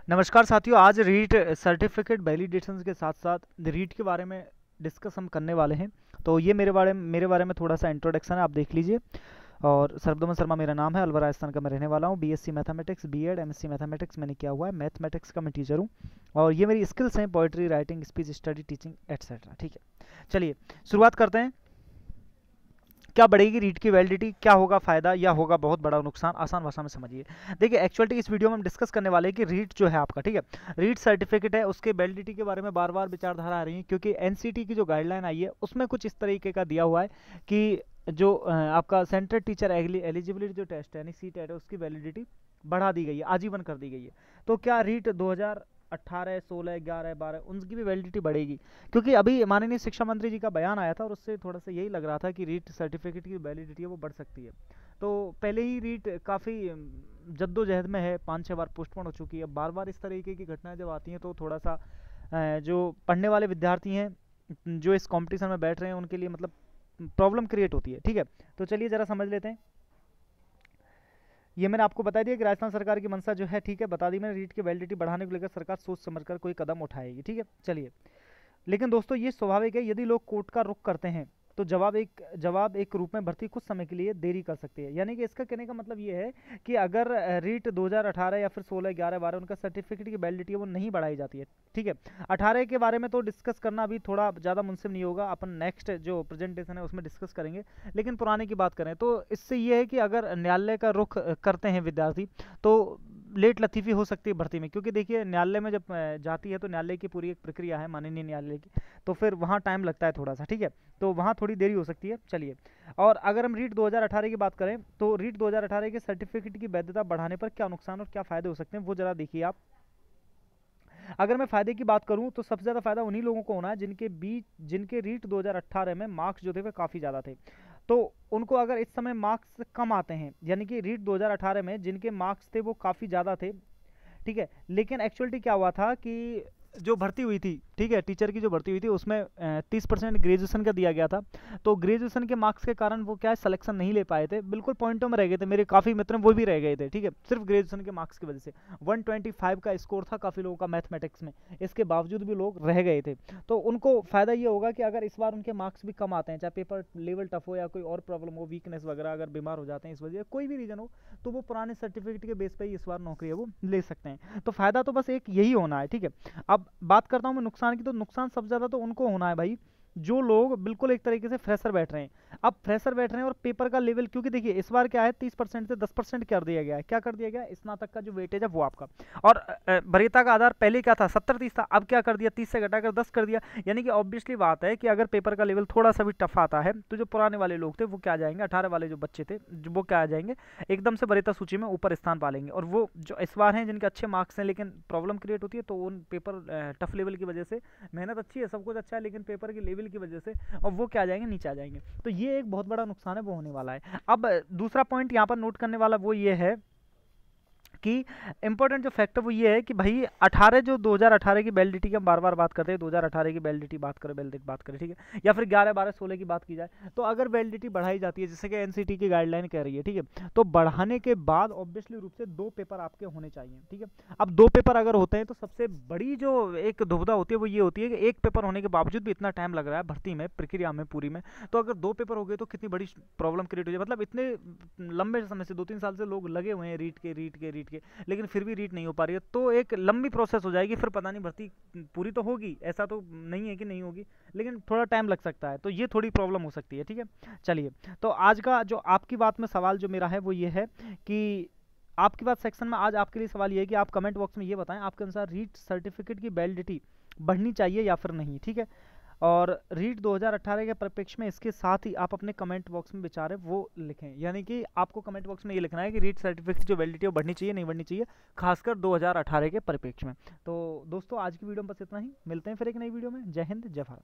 नमस्कार साथियों, आज रीट सर्टिफिकेट वैलिडेशन के साथ साथ रीट के बारे में डिस्कस हम करने वाले हैं। तो ये मेरे बारे में थोड़ा सा इंट्रोडक्शन है, आप देख लीजिए। और सरदमन शर्मा मेरा नाम है, अलवर राजस्थान का मैं रहने वाला हूँ। BSc mathematics, BEd, MSc mathematics मैंने किया हुआ है। मैथमेटिक्स का मैं टीचर हूँ और ये मेरी स्किल्स हैं poetry, writing, speech, study, teaching etcetera. ठीक है, चलिए शुरुआत करते हैं। क्या बढ़ेगी रीट की वैलिडिटी, क्या होगा फायदा या होगा बहुत बड़ा नुकसान, आसान भाषा में समझिए। देखिए एक्चुअली इस वीडियो में हम डिस्कस करने वाले हैं कि रीट जो है आपका, ठीक है, रीट सर्टिफिकेट है, उसके वैलिडिटी के बारे में बार बार विचारधारा आ रही है, क्योंकि एनसीटी की जो गाइडलाइन आई है उसमें कुछ इस तरीके का दिया हुआ है कि जो आपका सेंट्रल टीचर एलिजिबिलिटी जो टेस्ट है यानी सी टेट है, उसकी वैलिडिटी बढ़ा दी गई है, आजीवन कर दी गई है। तो क्या रीट 2018, 16, 11, 12 उनकी भी वैलिडिटी बढ़ेगी? क्योंकि अभी माननीय शिक्षा मंत्री जी का बयान आया था और उससे थोड़ा सा यही लग रहा था कि रीट सर्टिफिकेट की वैलिडिटी है वो बढ़ सकती है। तो पहले ही रीट काफ़ी जद्दोजहद में है, 5-6 बार पोस्टपोन हो चुकी है। बार बार इस तरीके की घटनाएं जब आती हैं तो थोड़ा सा जो पढ़ने वाले विद्यार्थी हैं, जो इस कॉम्पिटिशन में बैठ रहे हैं, उनके लिए मतलब प्रॉब्लम क्रिएट होती है। ठीक है, तो चलिए ज़रा समझ लेते हैं। ये मैंने आपको बता दिया कि राजस्थान सरकार की मंशा जो है, ठीक है, बता दी मैंने, रीट की वैलिडिटी बढ़ाने को लेकर सरकार सोच समझकर कोई कदम उठाएगी। ठीक है, चलिए। लेकिन दोस्तों ये स्वाभाविक है, यदि लोग कोर्ट का रुख करते हैं तो जवाब एक रूप में भर्ती कुछ समय के लिए देरी कर सकती है। यानी कि इसका कहने का मतलब ये है कि अगर रीट 2018 या फिर 16, 11, 12 उनका सर्टिफिकेट की वैलिडिटी है वो नहीं बढ़ाई जाती है। ठीक है, 18 के बारे में तो डिस्कस करना अभी थोड़ा ज़्यादा मुनसिब नहीं होगा, अपन नेक्स्ट जो प्रेजेंटेशन है उसमें डिस्कस करेंगे। लेकिन पुराने की बात करें तो इससे ये है कि अगर न्यायालय का रुख करते हैं विद्यार्थी तो लेट लतीफ़ी हो सकती है भर्ती में, क्योंकि देखिए न्यायालय में जब जाती है तो न्यायालय की पूरी एक प्रक्रिया है, माननीय न्यायालय की, तो फिर वहाँ टाइम लगता है थोड़ा सा। ठीक है, तो वहाँ थोड़ी देरी हो सकती है। चलिए, और अगर हम रीट 2018 की बात करें तो रीट 2018 के सर्टिफिकेट की वैधता बढ़ाने पर क्या नुकसान और क्या फ़ायदे हो सकते हैं वो ज़रा देखिए आप। अगर मैं फ़ायदे की बात करूं तो सबसे ज़्यादा फ़ायदा उन्हीं लोगों को होना है जिनके रीट 2018 में मार्क्स जो थे वे काफ़ी ज़्यादा थे। तो उनको अगर इस समय मार्क्स कम आते हैं, यानी कि रीट 2018 में जिनके मार्क्स थे वो काफ़ी ज़्यादा थे, ठीक है, लेकिन एक्चुअलिटी क्या हुआ था कि जो भर्ती हुई थी, ठीक है, टीचर की जो भर्ती हुई थी उसमें 30% ग्रेजुएशन का दिया गया था। तो ग्रेजुएशन के मार्क्स के कारण वो क्या है, सिलेक्शन नहीं ले पाए थे, बिल्कुल पॉइंटों में रह गए थे। मेरे काफ़ी मित्र वो भी रह गए थे, ठीक है, सिर्फ ग्रेजुएशन के मार्क्स की वजह से। 125 का स्कोर था काफ़ी लोगों का मैथमेटिक्स में, इसके बावजूद भी लोग रह गए थे। तो उनको फ़ायदा ये होगा कि अगर इस बार उनके मार्क्स भी कम आते हैं, चाहे पेपर लेवल टफ हो या कोई और प्रॉब्लम हो, वीकनेस वगैरह, अगर बीमार हो जाते हैं इस वजह कोई भी रीज़न हो, तो वो पुराने सर्टिफिकेट के बेस पर ही इस बार नौकरी है वो ले सकते हैं। तो फ़ायदा तो बस एक यही होना है। ठीक है, अब बात करता हूँ मैं नुकसान की, तो नुकसान सबसे ज़्यादा तो उनको होना है भाई जो लोग बिल्कुल एक तरीके से फ्रेशर बैठ रहे हैं। अब फ्रेशर बैठ रहे हैं और पेपर का लेवल, क्योंकि देखिए इस बार क्या है, 30% से 10% कर दिया गया है। क्या कर दिया गया है, स्नातक का जो वेटेज है वो आपका, और वरीयता का आधार पहले क्या था, 70-30 था, अब क्या कर दिया, 30 से घटाकर 10 कर दिया। यानी कि ऑब्वियसली बात है कि अगर पेपर का लेवल थोड़ा सा भी टफ आता है तो जो पुराने वाले लोग थे वो क्या आ जाएंगे, 18 वाले जो बच्चे थे वो क्या आ जाएंगे, एकदम से वरीयता सूची में ऊपर स्थान पा लेंगे। और वो जो इस बार हैं जिनके अच्छे मार्क्स हैं लेकिन प्रॉब्लम क्रिएट होती है, तो उन पेपर टफ लेवल की वजह से, मेहनत अच्छी है, सब कुछ अच्छा है, लेकिन पेपर के लेवल की वजह से और वो क्या आ जाएंगे, नीचे आ जाएंगे। तो ये एक बहुत बड़ा नुकसान है, वो होने वाला है। अब दूसरा पॉइंट यहाँ पर नोट करने वाला वो ये है कि इंपॉर्टेंट जो फैक्टर वो ये है कि भाई 18 जो 2018 की वैलिडिटी की हम बार बार बात करते हैं, 2018 की वैलिडिटी बात करें, ठीक है, या फिर 11, 12, 16 की बात की जाए, तो अगर वैलिडिटी बढ़ाई जाती है जैसे कि एनसीटी की गाइडलाइन कह रही है, ठीक है, तो बढ़ाने के बाद ऑब्वियसली रूप से 2 पेपर आपके होने चाहिए। ठीक है, अब 2 पेपर अगर होते हैं तो सबसे बड़ी जो एक दुविधा होती है वो ये होती है कि एक पेपर होने के बावजूद भी इतना टाइम लग रहा है भर्ती में, प्रक्रिया में पूरी में, तो अगर 2 पेपर हो गए तो कितनी बड़ी प्रॉब्लम क्रिएट हो जाए। मतलब इतने लंबे समय से 2-3 साल से लोग लगे हुए हैं रीट के, लेकिन फिर भी रीट नहीं हो पा रही है, तो एक लंबी प्रोसेस हो जाएगी। फिर पता नहीं भर्ती पूरी तो होगी, ऐसा तो नहीं है कि नहीं होगी, लेकिन थोड़ा टाइम लग सकता है, तो ये थोड़ी प्रॉब्लम हो सकती है। ठीक है, चलिए, तो आज का जो आपकी बात में सवाल जो मेरा है वो ये है कि आपकी बात सेक्शन में आज आपके लिए सवाल ये है कि आप कमेंट बॉक्स में ये बताएं आपके अनुसार रीट सर्टिफिकेट की वैलिडिटी बढ़नी चाहिए या फिर नहीं। ठीक है, और रीट 2018 के परिप्रेक्ष्य में इसके साथ ही आप अपने कमेंट बॉक्स में विचार है वो लिखें, यानी कि आपको कमेंट बॉक्स में ये लिखना है कि रीट सर्टिफिकेट जो वैलिडिटी है बढ़नी चाहिए नहीं बढ़नी चाहिए, खासकर 2018 के परिप्रेक्ष्य में। तो दोस्तों आज की वीडियो में बस इतना ही, मिलते हैं फिर एक नई वीडियो में। जय हिंद, जय भारत।